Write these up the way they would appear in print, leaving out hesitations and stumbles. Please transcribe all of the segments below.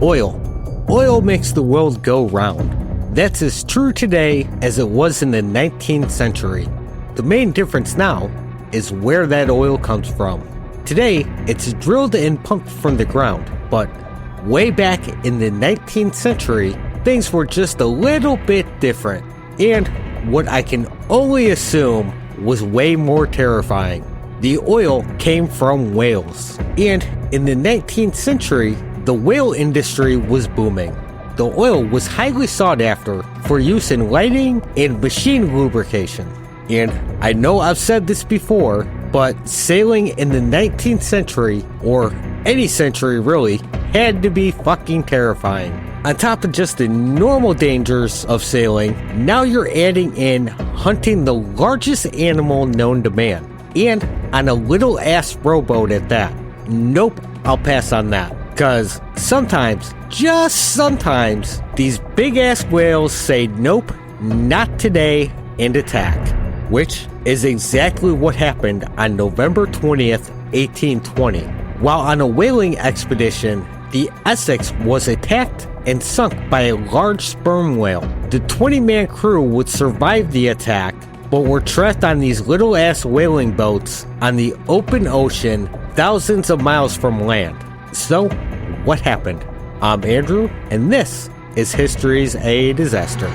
Oil. Oil makes the world go round. That's as true today as it was in the 19th century. The main difference now is where that oil comes from. Today, it's drilled and pumped from the ground, but way back in the 19th century, things were just a little bit different, and what I can only assume was way more terrifying. The oil came from whales, and in the 19th century, the whale industry was booming. The oil was highly sought after for use in lighting and machine lubrication. And I know I've said this before, but sailing in the 19th century, or any century really, had to be fucking terrifying. On top of just the normal dangers of sailing, now you're adding in hunting the largest animal known to man, and on a little ass rowboat at that. Nope, I'll pass on that. Cause sometimes, just sometimes, these big ass whales say nope, not today, and attack. Which is exactly what happened on November 20th, 1820. While on a whaling expedition, the Essex was attacked and sunk by a large sperm whale. The 20-man crew would survive the attack, but were trapped on these little-ass whaling boats on the open ocean thousands of miles from land. So, what happened? I'm Andrew, and this is History's a Disaster.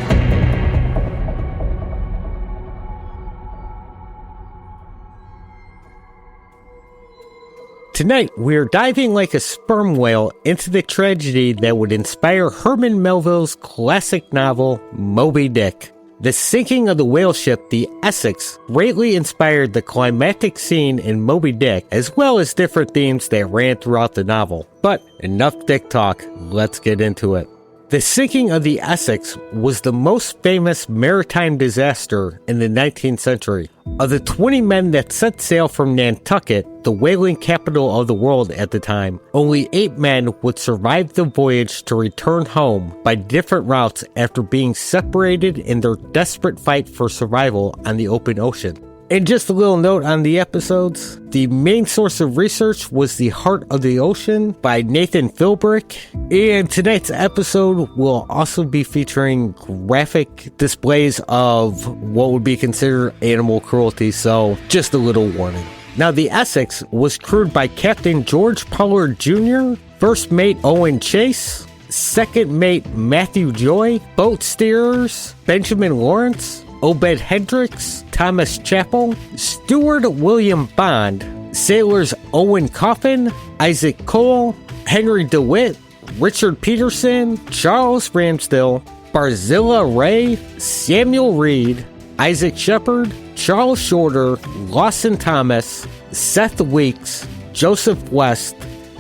Tonight, we're diving like a sperm whale into the tragedy that would inspire Herman Melville's classic novel, Moby Dick. The sinking of the whale ship, the Essex, greatly inspired the climactic scene in Moby Dick, as well as different themes that ran throughout the novel. But enough dick talk, let's get into it. The sinking of the Essex was the most famous maritime disaster in the 19th century. Of the 20 men that set sail from Nantucket, the whaling capital of the world at the time, only 8 men would survive the voyage to return home by different routes after being separated in their desperate fight for survival on the open ocean. And just a little note on the episodes, the main source of research was The Heart of the Ocean by Nathan Philbrick, and tonight's episode will also be featuring graphic displays of what would be considered animal cruelty, so just a little warning. Now, the Essex was crewed by Captain George Pollard Jr., First Mate Owen Chase, Second Mate Matthew Joy, boat steerers Benjamin Lawrence, Obed Hendricks, Thomas Chappell, Steward William Bond, sailors Owen Coffin, Isaac Cole, Henry DeWitt, Richard Peterson, Charles Ramsdell, Barzilla Ray, Samuel Reed, Isaac Shepard, Charles Shorter, Lawson Thomas, Seth Weeks, Joseph West,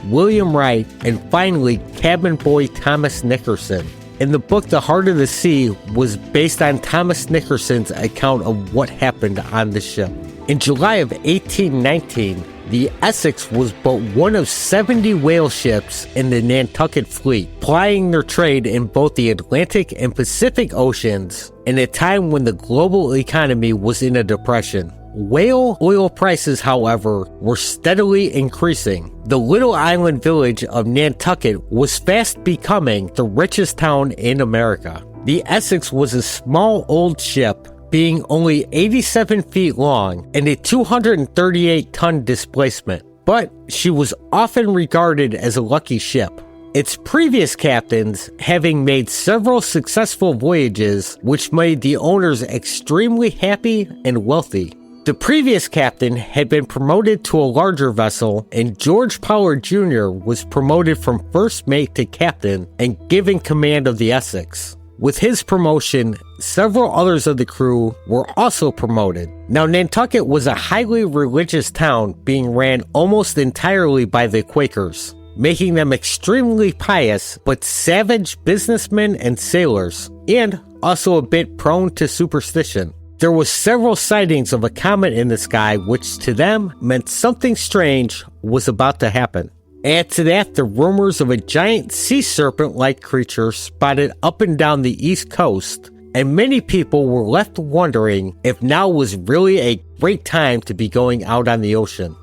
William Wright, and finally cabin boy Thomas Nickerson. And the book The Heart of the Sea was based on Thomas Nickerson's account of what happened on the ship. In July of 1819, the Essex was but one of 70 whale ships in the Nantucket fleet, plying their trade in both the Atlantic and Pacific Oceans in a time when the global economy was in a depression. Whale oil prices, however, were steadily increasing. The little island village of Nantucket was fast becoming the richest town in America. The Essex was a small old ship, being only 87 feet long and a 238-ton displacement, but she was often regarded as a lucky ship. Its previous captains having made several successful voyages, which made the owners extremely happy and wealthy. The previous captain had been promoted to a larger vessel, and George Pollard Jr. was promoted from first mate to captain and given command of the Essex. With his promotion, several others of the crew were also promoted. Now, Nantucket was a highly religious town being ran almost entirely by the Quakers, making them extremely pious but savage businessmen and sailors, and also a bit prone to superstition. There was several sightings of a comet in the sky, which to them meant something strange was about to happen. Add to that the rumors of a giant sea serpent-like creature spotted up and down the East Coast, and many people were left wondering if now was really a great time to be going out on the ocean.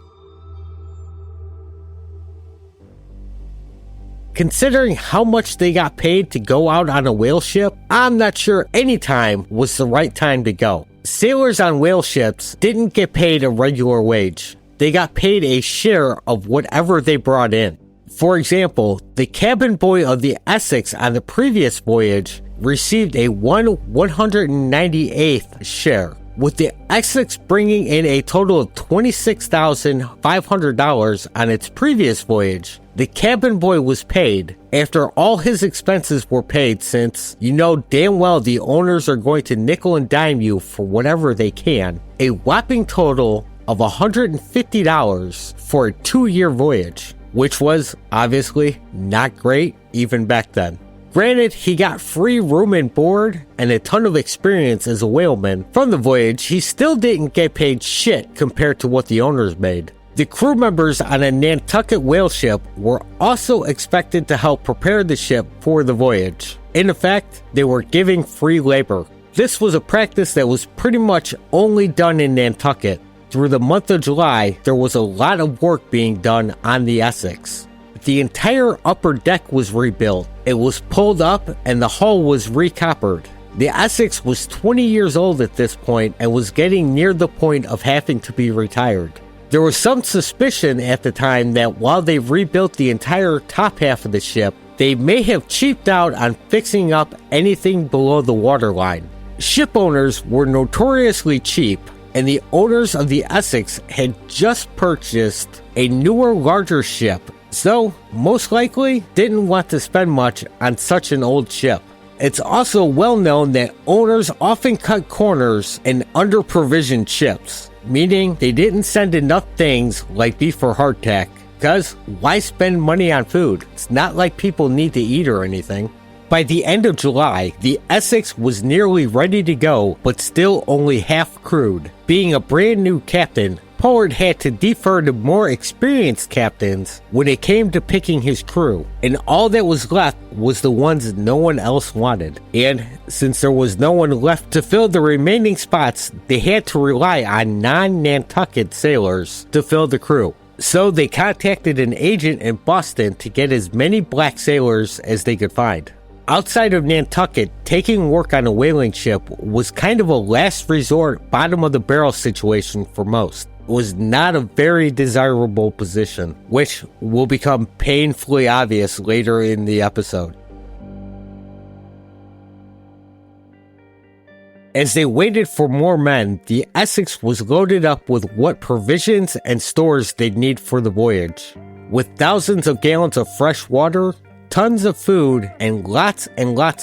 Considering how much they got paid to go out on a whale ship, I'm not sure any time was the right time to go. Sailors on whale ships didn't get paid a regular wage. They got paid a share of whatever they brought in. For example, the cabin boy of the Essex on the previous voyage received a 198th share, with the Essex bringing in a total of $26,500 on its previous voyage. The cabin boy was paid after all his expenses were paid, since you know damn well the owners are going to nickel and dime you for whatever they can, a whopping total of $150 for a 2-year voyage, which was obviously not great even back then. Granted, he got free room and board and a ton of experience as a whaleman from the voyage. He still didn't get paid shit compared to what the owners made. The crew members on a Nantucket whale ship were also expected to help prepare the ship for the voyage. In effect, they were giving free labor. This was a practice that was pretty much only done in Nantucket. Through the month of July, there was a lot of work being done on the Essex. The entire upper deck was rebuilt. It was pulled up and the hull was recoppered. The Essex was 20 years old at this point and was getting near the point of having to be retired. There was some suspicion at the time that while they rebuilt the entire top half of the ship, they may have cheaped out on fixing up anything below the waterline. Ship owners were notoriously cheap, and the owners of the Essex had just purchased a newer, larger ship, so most likely didn't want to spend much on such an old ship. It's also well known that owners often cut corners in under-provisioned ships, meaning they didn't send enough things like beef or hardtack, because why spend money on food? It's not like people need to eat or anything. By the end of July, the Essex was nearly ready to go, but still only half crewed. Being a brand new captain, Pollard had to defer to more experienced captains when it came to picking his crew, and all that was left was the ones no one else wanted. And since there was no one left to fill the remaining spots, they had to rely on non-Nantucket sailors to fill the crew. So they contacted an agent in Boston to get as many black sailors as they could find. Outside of Nantucket, taking work on a whaling ship was kind of a last resort, bottom-of-the-barrel situation for most. It was not a very desirable position, which will become painfully obvious later in the episode. As they waited for more men, the Essex was loaded up with what provisions and stores they'd need for the voyage. With thousands of gallons of fresh water, tons of food, and lots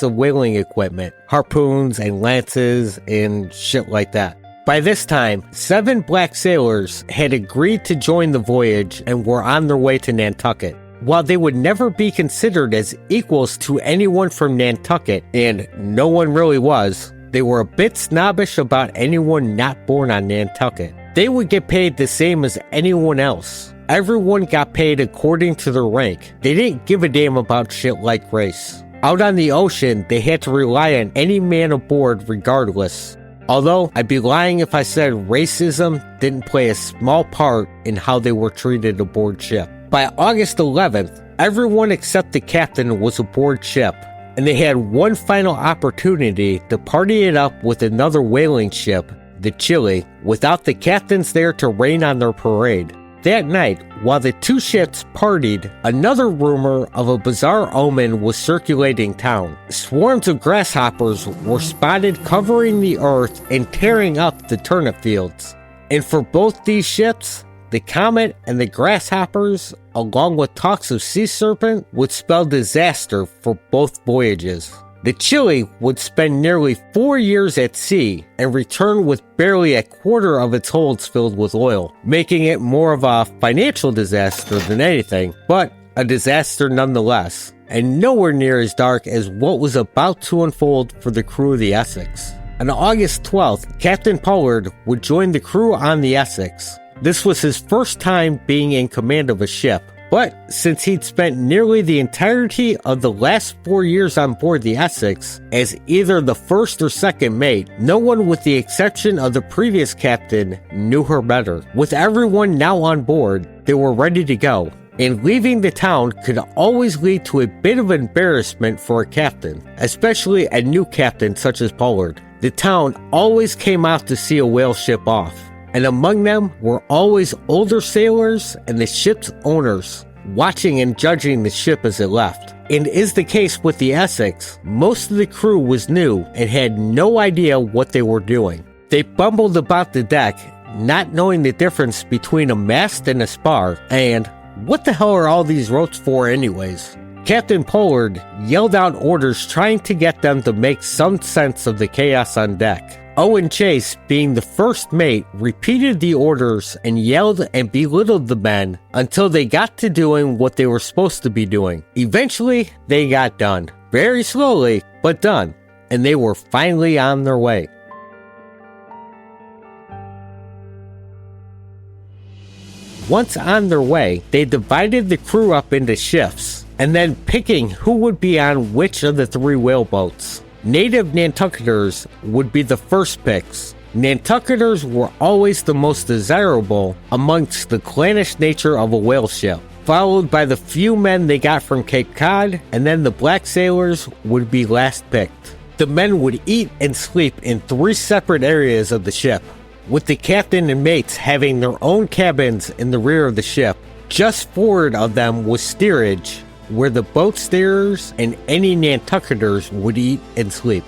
of whaling equipment, harpoons and lances and shit like that. By this time, 7 black sailors had agreed to join the voyage and were on their way to Nantucket. While they would never be considered as equals to anyone from Nantucket, and no one really was, they were a bit snobbish about anyone not born on Nantucket. They would get paid the same as anyone else. Everyone got paid according to their rank. They didn't give a damn about shit like race. Out on the ocean, they had to rely on any man aboard regardless. Although, I'd be lying if I said racism didn't play a small part in how they were treated aboard ship. By August 11th, everyone except the captain was aboard ship, and they had one final opportunity to party it up with another whaling ship, the Chile, without the captains there to rain on their parade. That night, while the two ships partied, another rumor of a bizarre omen was circulating town. Swarms of grasshoppers were spotted covering the earth and tearing up the turnip fields. And for both these ships, the comet and the grasshoppers, along with talks of sea serpent, would spell disaster for both voyages. The Chile would spend nearly 4 years at sea and return with barely a quarter of its holds filled with oil, making it more of a financial disaster than anything, but a disaster nonetheless, and nowhere near as dark as what was about to unfold for the crew of the Essex. On August 12th, Captain Pollard would join the crew on the Essex. This was his first time being in command of a ship. But since he'd spent nearly the entirety of the last 4 years on board the Essex as either the first or second mate, no one with the exception of the previous captain knew her better. With everyone now on board, they were ready to go. and leaving the town could always lead to a bit of embarrassment for a captain, especially a new captain such as Pollard. The town always came out to see a whale ship off, and among them were always older sailors and the ship's owners, watching and judging the ship as it left. And is the case with the Essex, most of the crew was new and had no idea what they were doing. They bumbled about the deck, not knowing the difference between a mast and a spar, and what the hell are all these ropes for anyways? Captain Pollard yelled out orders trying to get them to make some sense of the chaos on deck. Owen Chase, being the first mate, repeated the orders and yelled and belittled the men until they got to doing what they were supposed to be doing. Eventually, they got done. Very slowly, but done. And they were finally on their way. Once on their way, they divided the crew up into shifts, and then picking who would be on which of the 3 whaleboats. Native Nantucketers would be the first picks. Nantucketers were always the most desirable amongst the clannish nature of a whale ship, followed by the few men they got from Cape Cod, and then the black sailors would be last picked. The men would eat and sleep in 3 separate areas of the ship, with the captain and mates having their own cabins in the rear of the ship. Just forward of them was steerage, where the boat steerers and any Nantucketers would eat and sleep.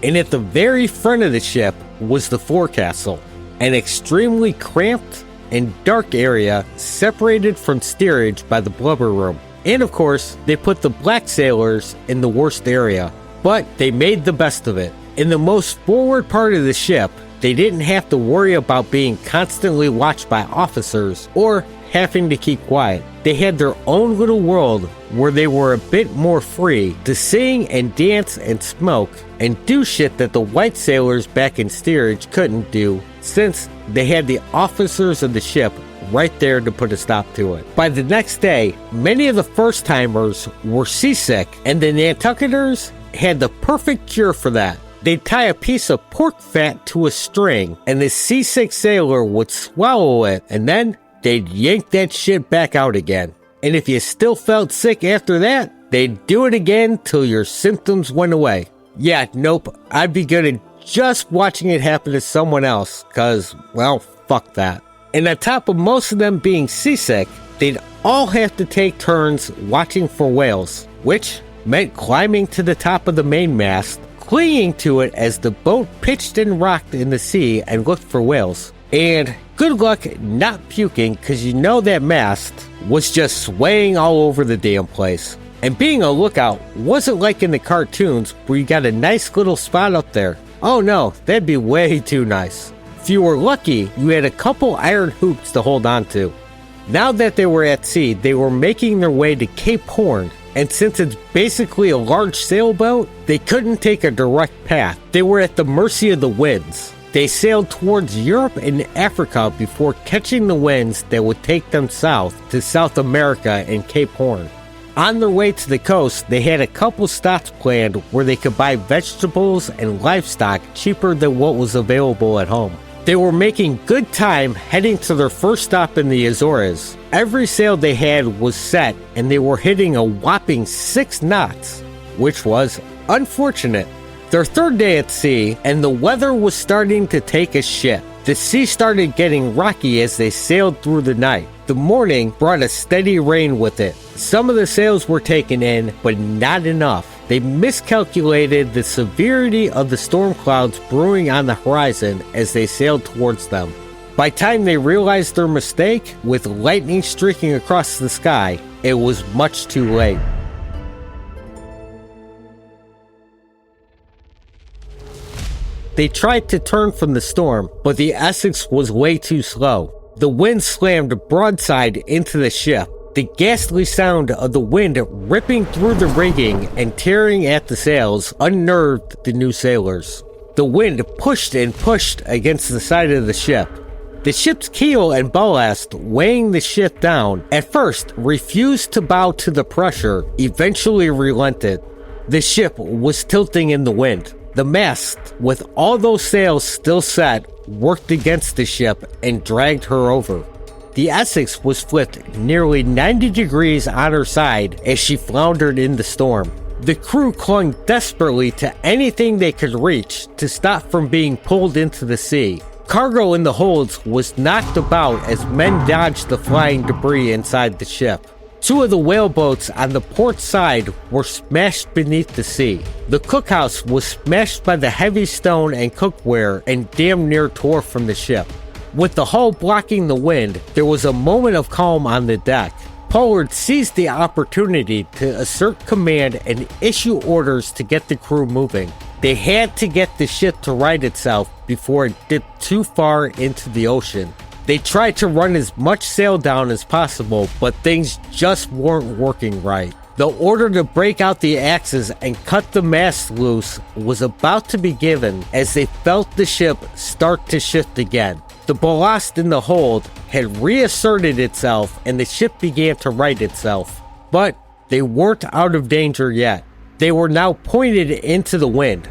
And at the very front of the ship was the forecastle, an extremely cramped and dark area separated from steerage by the blubber room. And of course, they put the black sailors in the worst area, but they made the best of it. In the most forward part of the ship, they didn't have to worry about being constantly watched by officers or having to keep quiet. They had their own little world where they were a bit more free to sing and dance and smoke and do shit that the white sailors back in steerage couldn't do, since they had the officers of the ship right there to put a stop to it. By the next day, many of the first-timers were seasick, and the Nantucketers had the perfect cure for that. They'd tie a piece of pork fat to a string, and the seasick sailor would swallow it, and then they'd yank that shit back out again. And if you still felt sick after that, they'd do it again till your symptoms went away. Yeah, nope, I'd be good at just watching it happen to someone else, cause, well, fuck that. And on top of most of them being seasick, they'd all have to take turns watching for whales, which meant climbing to the top of the mainmast, clinging to it as the boat pitched and rocked in the sea and looked for whales. And good luck not puking, cause you know that mast was just swaying all over the damn place. And being a lookout wasn't like in the cartoons where you got a nice little spot up there. Oh no, that'd be way too nice. If you were lucky, you had a couple iron hoops to hold on to. Now that they were at sea, they were making their way to Cape Horn, and since it's basically a large sailboat, they couldn't take a direct path. They were at the mercy of the winds. They sailed towards Europe and Africa before catching the winds that would take them south to South America and Cape Horn. On their way to the coast, they had a couple stops planned where they could buy vegetables and livestock cheaper than what was available at home. They were making good time heading to their first stop in the Azores. Every sail they had was set, and they were hitting a whopping 6 knots, which was unfortunate. Their third day at sea, and the weather was starting to take a shit. The sea started getting rocky as they sailed through the night. The morning brought a steady rain with it. Some of the sails were taken in, but not enough. They miscalculated the severity of the storm clouds brewing on the horizon as they sailed towards them. By the time they realized their mistake, with lightning streaking across the sky, it was much too late. They tried to turn from the storm, but the Essex was way too slow. The wind slammed broadside into the ship. The ghastly sound of the wind ripping through the rigging and tearing at the sails unnerved the new sailors. The wind pushed and pushed against the side of the ship. The ship's keel and ballast, weighing the ship down, at first refused to bow to the pressure, eventually relented. The ship was tilting in the wind. The mast, with all those sails still set, worked against the ship and dragged her over. The Essex was flipped nearly 90 degrees on her side as she floundered in the storm. The crew clung desperately to anything they could reach to stop from being pulled into the sea. Cargo in the holds was knocked about as men dodged the flying debris inside the ship. 2 of the whaleboats on the port side were smashed beneath the sea. The cookhouse was smashed by the heavy stone and cookware and damn near tore from the ship. With the hull blocking the wind, there was a moment of calm on the deck. Pollard seized the opportunity to assert command and issue orders to get the crew moving. They had to get the ship to right itself before it dipped too far into the ocean. They tried to run as much sail down as possible, but things just weren't working right. The order to break out the axes and cut the mast loose was about to be given as they felt the ship start to shift again. The ballast in the hold had reasserted itself and the ship began to right itself. But they weren't out of danger yet. They were now pointed into the wind.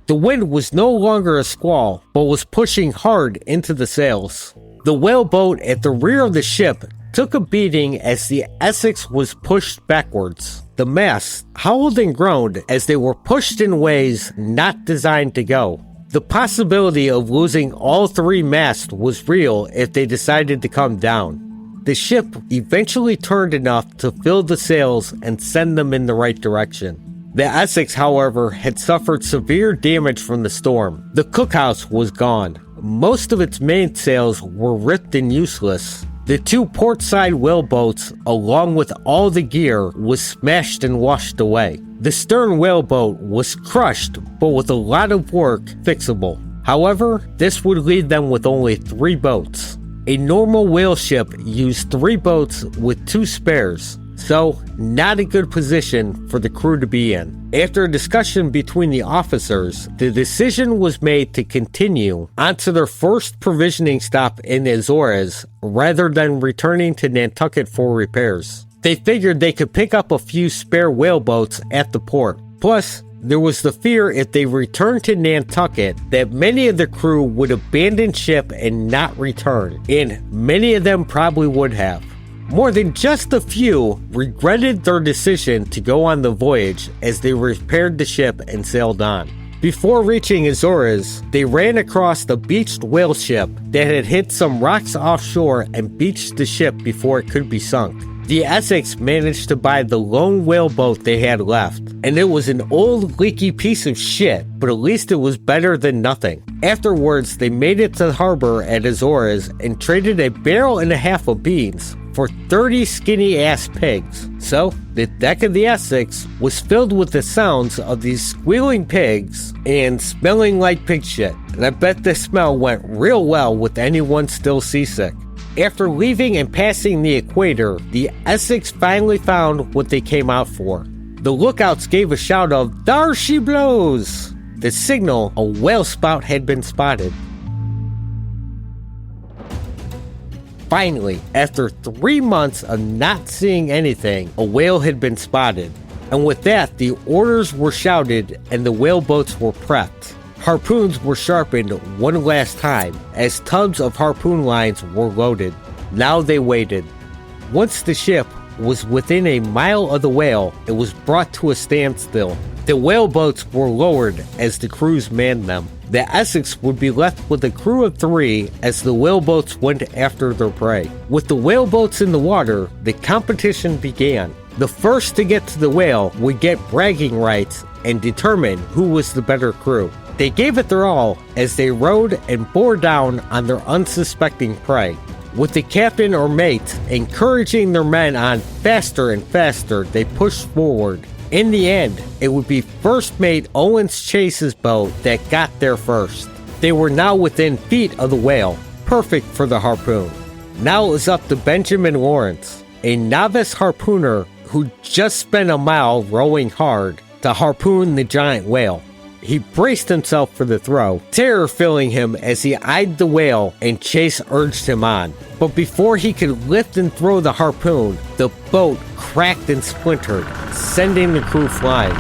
The wind was no longer a squall, but was pushing hard into the sails. The whaleboat at the rear of the ship took a beating as the Essex was pushed backwards. The masts howled and groaned as they were pushed in ways not designed to go. The possibility of losing all 3 masts was real if they decided to come down. The ship eventually turned enough to fill the sails and send them in the right direction. The Essex, however, had suffered severe damage from the storm. The cookhouse was gone. Most of its mainsails were ripped and useless. The 2 portside whaleboats, along with all the gear, was smashed and washed away. The stern whaleboat was crushed, but with a lot of work fixable. However, this would leave them with only 3 boats. A normal whale ship used 3 boats with 2 spares, so not a good position for the crew to be in. After a discussion between the officers, the decision was made to continue onto their first provisioning stop in Azores rather than returning to Nantucket for repairs. They figured they could pick up a few spare whaleboats at the port. Plus, there was the fear if they returned to Nantucket that many of the crew would abandon ship and not return, and many of them probably would have. More than just a few regretted their decision to go on the voyage as they repaired the ship and sailed on. Before reaching Azores, they ran across the beached whale ship that had hit some rocks offshore and beached the ship before it could be sunk. The Essex managed to buy the lone whaleboat they had left, and it was an old leaky piece of shit, but at least it was better than nothing. Afterwards, they made it to the harbor at Azores and traded a barrel and a half of beans for 30 skinny-ass pigs. So, the deck of the Essex was filled with the sounds of these squealing pigs and smelling like pig shit, and I bet the smell went real well with anyone still seasick. After leaving and passing the equator, the Essex finally found what they came out for. The lookouts gave a shout of, "There she blows!" The signal a whale spout had been spotted. Finally, after 3 months of not seeing anything, a whale had been spotted. And with that, the orders were shouted and the whaleboats were prepped. Harpoons were sharpened one last time as tubs of harpoon lines were loaded. Now they waited. Once the ship was within a mile of the whale, it was brought to a standstill. The whaleboats were lowered as the crews manned them. The Essex would be left with a crew of 3 as the whaleboats went after their prey. With the whaleboats in the water, the competition began. The first to get to the whale would get bragging rights and determine who was the better crew. They gave it their all as they rowed and bore down on their unsuspecting prey. With the captain or mate encouraging their men on faster and faster, they pushed forward. In the end, it would be first mate Owens Chase's boat that got there first. They were now within feet of the whale, perfect for the harpoon. Now it was up to Benjamin Lawrence, a novice harpooner who just spent a mile rowing hard to harpoon the giant whale. He braced himself for the throw, terror filling him as he eyed the whale and Chase urged him on. But before he could lift and throw the harpoon, the boat cracked and splintered, sending the crew flying.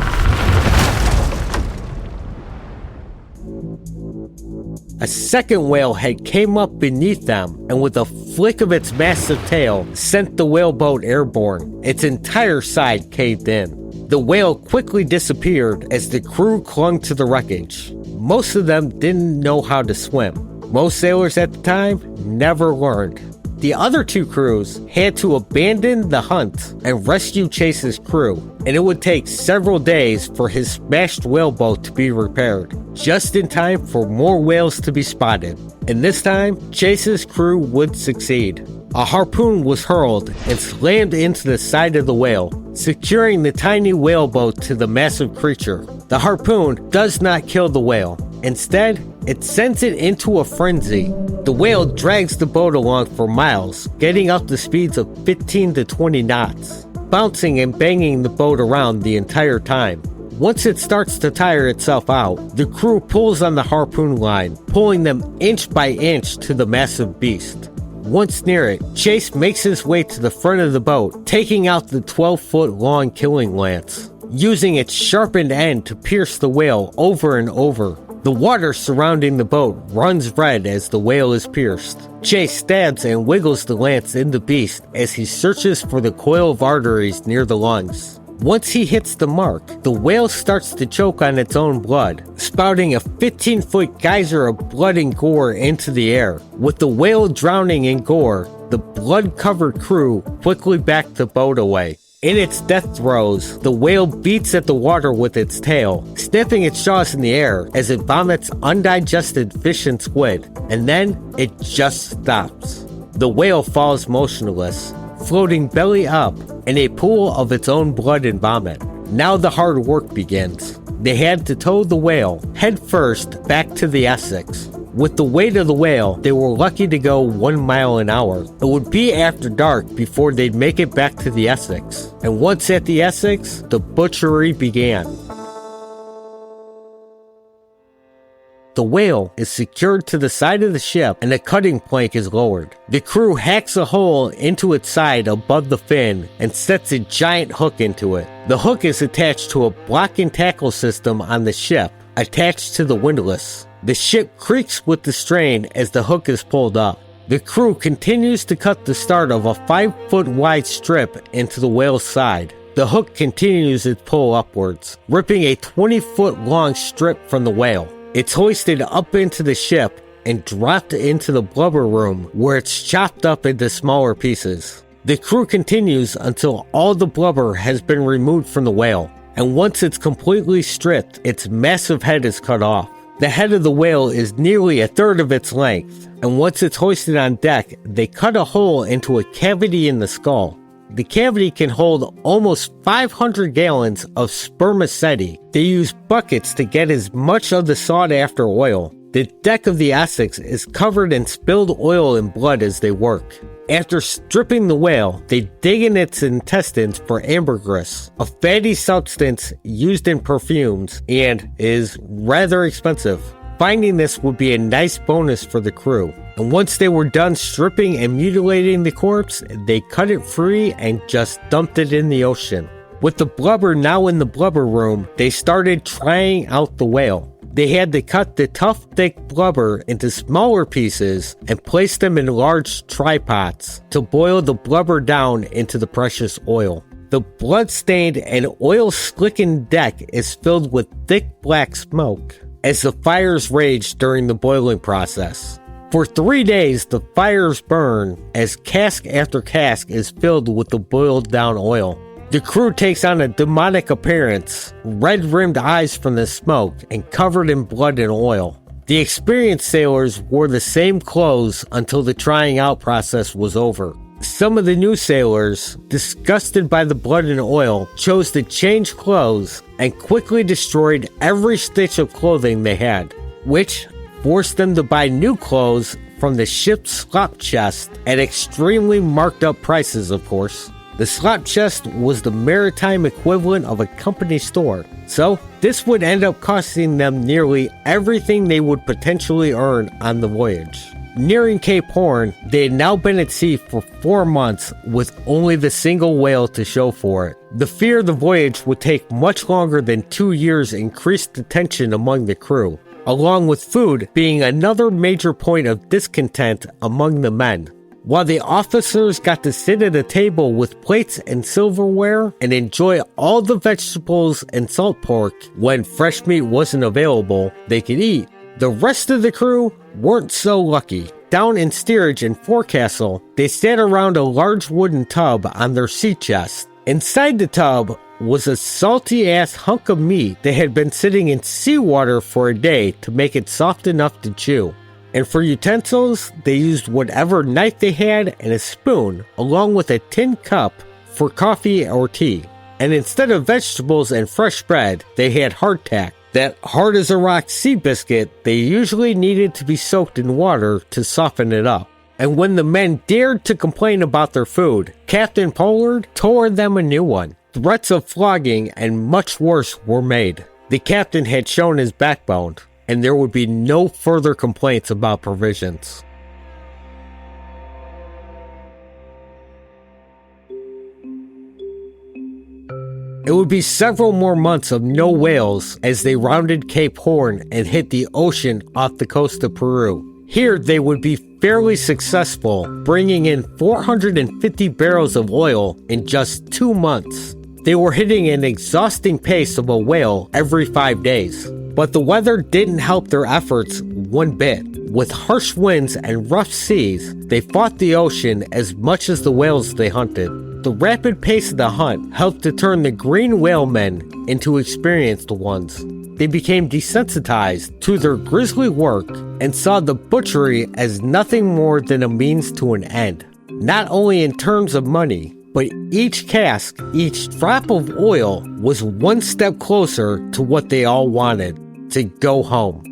A second whale had came up beneath them and with a flick of its massive tail sent the whaleboat airborne. Its entire side caved in. The whale quickly disappeared as the crew clung to the wreckage. Most of them didn't know how to swim. Most sailors at the time never learned. The other two crews had to abandon the hunt and rescue Chase's crew, and it would take several days for his smashed whaleboat to be repaired, just in time for more whales to be spotted. And this time, Chase's crew would succeed. A harpoon was hurled and slammed into the side of the whale, securing the tiny whaleboat to the massive creature. The harpoon does not kill the whale. Instead, it sends it into a frenzy. The whale drags the boat along for miles, getting up to speeds of 15 to 20 knots, bouncing and banging the boat around the entire time. Once it starts to tire itself out, the crew pulls on the harpoon line, pulling them inch by inch to the massive beast. Once near it, Chase makes his way to the front of the boat, taking out the 12-foot-long killing lance, using its sharpened end to pierce the whale over and over. The water surrounding the boat runs red as the whale is pierced. Chase stabs and wiggles the lance in the beast as he searches for the coil of arteries near the lungs. Once he hits the mark, the whale starts to choke on its own blood, spouting a 15-foot geyser of blood and gore into the air. With the whale drowning in gore, the blood-covered crew quickly backed the boat away. In its death throes, the whale beats at the water with its tail, snapping its jaws in the air as it vomits undigested fish and squid, and then it just stops. The whale falls motionless, floating belly up in a pool of its own blood and vomit. Now the hard work begins. They had to tow the whale head first back to the Essex. With the weight of the whale, they were lucky to go 1 mile an hour. It would be after dark before they'd make it back to the Essex. And once at the Essex, the butchery began. The whale is secured to the side of the ship and a cutting plank is lowered. The crew hacks a hole into its side above the fin and sets a giant hook into it. The hook is attached to a block and tackle system on the ship, attached to the windlass. The ship creaks with the strain as the hook is pulled up. The crew continues to cut the start of a 5-foot wide strip into the whale's side. The hook continues its pull upwards, ripping a 20-foot long strip from the whale. It's hoisted up into the ship and dropped into the blubber room where it's chopped up into smaller pieces. The crew continues until all the blubber has been removed from the whale, and once it's completely stripped, its massive head is cut off. The head of the whale is nearly a third of its length, and once it's hoisted on deck, they cut a hole into a cavity in the skull. The cavity can hold almost 500 gallons of spermaceti. They use buckets to get as much of the sought-after oil. The deck of the Essex is covered in spilled oil and blood as they work. After stripping the whale, they dig in its intestines for ambergris, a fatty substance used in perfumes and is rather expensive. Finding this would be a nice bonus for the crew. And once they were done stripping and mutilating the corpse, they cut it free and just dumped it in the ocean. With the blubber now in the blubber room, they started trying out the whale. They had to cut the tough, thick blubber into smaller pieces and place them in large tripods to boil the blubber down into the precious oil. The blood-stained and oil-slickened deck is filled with thick black smoke as the fires rage during the boiling process. For 3 days, the fires burn as cask after cask is filled with the boiled down oil. The crew takes on a demonic appearance, red-rimmed eyes from the smoke and covered in blood and oil. The experienced sailors wore the same clothes until the trying out process was over. Some of the new sailors, disgusted by the blood and oil, chose to change clothes and quickly destroyed every stitch of clothing they had, which forced them to buy new clothes from the ship's slop chest at extremely marked up prices, of course. The slop chest was the maritime equivalent of a company store, so this would end up costing them nearly everything they would potentially earn on the voyage. Nearing Cape Horn, they had now been at sea for 4 months with only the single whale to show for it. The fear the voyage would take much longer than 2 years increased the tension among the crew. along with food being another major point of discontent among the men. While the officers got to sit at a table with plates and silverware and enjoy all the vegetables and salt pork when fresh meat wasn't available they could eat, the rest of the crew weren't so lucky. Down in steerage and forecastle, they sat around a large wooden tub on their sea chest. Inside the tub was a salty-ass hunk of meat that had been sitting in seawater for a day to make it soft enough to chew. And for utensils, they used whatever knife they had and a spoon, along with a tin cup for coffee or tea. And instead of vegetables and fresh bread, they had hardtack. That hard-as-a-rock sea biscuit they usually needed to be soaked in water to soften it up. And when the men dared to complain about their food, Captain Pollard tore them a new one. Threats of flogging and much worse were made. The captain had shown his backbone, and there would be no further complaints about provisions. It would be several more months of no whales as they rounded Cape Horn and hit the ocean off the coast of Peru. Here they would be fairly successful, bringing in 450 barrels of oil in just 2 months. They were hitting an exhausting pace of a whale every 5 days. But the weather didn't help their efforts one bit. With harsh winds and rough seas, they fought the ocean as much as the whales they hunted. The rapid pace of the hunt helped to turn the green whalemen into experienced ones. They became desensitized to their grisly work and saw the butchery as nothing more than a means to an end. Not only in terms of money, but each cask, each drop of oil was one step closer to what they all wanted, to go home.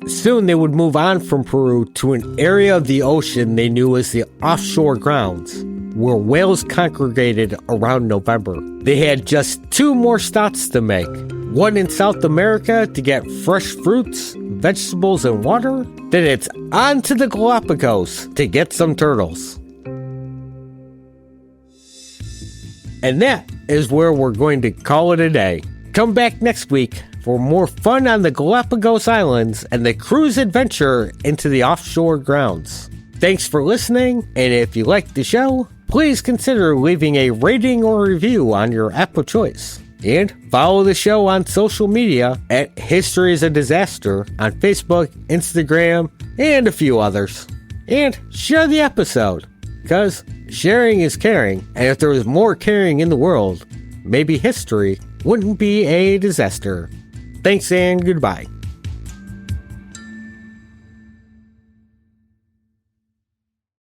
Soon they would move on from Peru to an area of the ocean they knew as the offshore grounds, where whales congregated around November. They had just 2 more stops to make. One in South America to get fresh fruits, vegetables, and water. Then it's on to the Galapagos to get some turtles. And that is where we're going to call it a day. Come back next week for more fun on the Galapagos Islands and the cruise adventure into the offshore grounds. Thanks for listening, and if you liked the show, please consider leaving a rating or review on your app of choice. And follow the show on social media at History is a Disaster on Facebook, Instagram, and a few others. And share the episode, because sharing is caring, and if there was more caring in the world, maybe history wouldn't be a disaster. Thanks and goodbye.